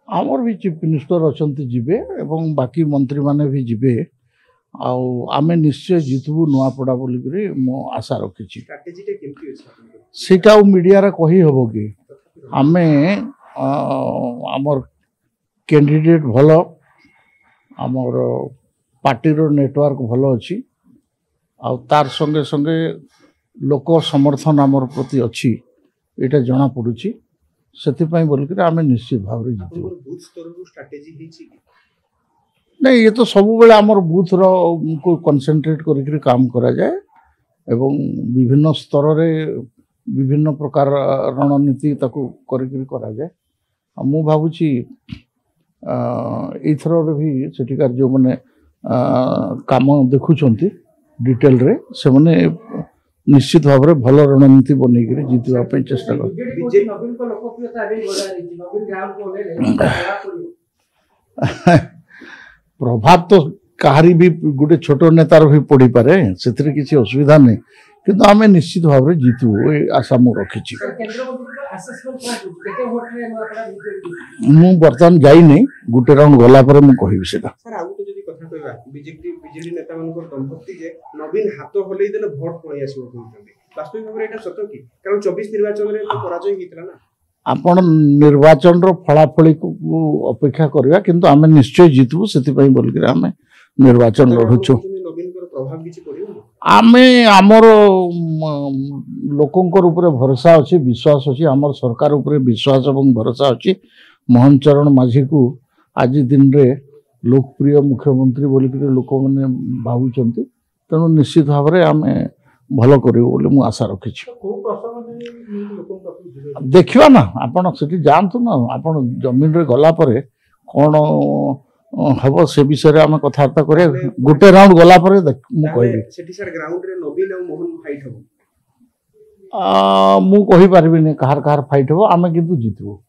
आमर भी chief minister अच्छा जीवे एवं बाकी मंत्री माने भी जीवे आमे निश्चय जितबू नुआपड़ा बोलिक मो आशा रखी सेटा मीडिया रे कही हबो कि आमे आमर कैंडिडेट भलो आमर पार्टी रो नेटवर्क भलो अच्छी आ तार संगे संगे लोक समर्थन आमर प्रति अच्छी एटा जना पड़ुची से बोलिक आम निश्चित भाव नहीं ये तो सब बेले आमर बूथ को कंसंट्रेट करके काम करा जाए एवं विभिन्न स्तर रे विभिन्न प्रकार रणनीति ताकू करके करा जाए मु भावुची एथर भी सेठिकार जो मैंने काम देखुंट डिटेल रे से मैंने निश्चित भाव में भल रणनीति बनई जीतवा चेष्टा प्रभाव तो कहारी भी गोटे छोट नेतार भी पड़ी पारे से किसी असुविधा नहीं किंतु आम निश्चित भाव में जीतू आशा मु रखी मु बर्तमान जाई नहीं गोटे राउंड गला पर मु कहबी सेटा बीजेडी नेता मानकर दंपति जे नवीन हाथ हलई देले भोट पळै आसीबो कहउछन्ती वास्तविक भाबरे एटा सत्य की कारण 24 निर्वाचन रे तो पराजय हितला ना आपण निर्वाचन रो फलाफली को अपेक्षा करबा किंतु आमे निश्चय जीतबो सेति पई बोल के आमे निर्वाचन लढुछु नवीन कर प्रभाव किछि पड़ियो आमे हमर लोकंकर ऊपर भरोसा अछि विश्वास अछि हमर सरकार ऊपर विश्वास एवं भरोसा अछि मोहन चरण माझी को आज दिन रे लोकप्रिय मुख्यमंत्री बोलिक लोक मैंने भावुं तेणु निश्चित भाव में आम भल कर आशा रखी देखा ना आपड़ से जातु ना आप जमीन रे गला पर कौन हम से विषय में आम कथबार्ता कर गोटे राउंड गला मु कही पारिनी कहार फाइट हम आम किंतु जीतबू।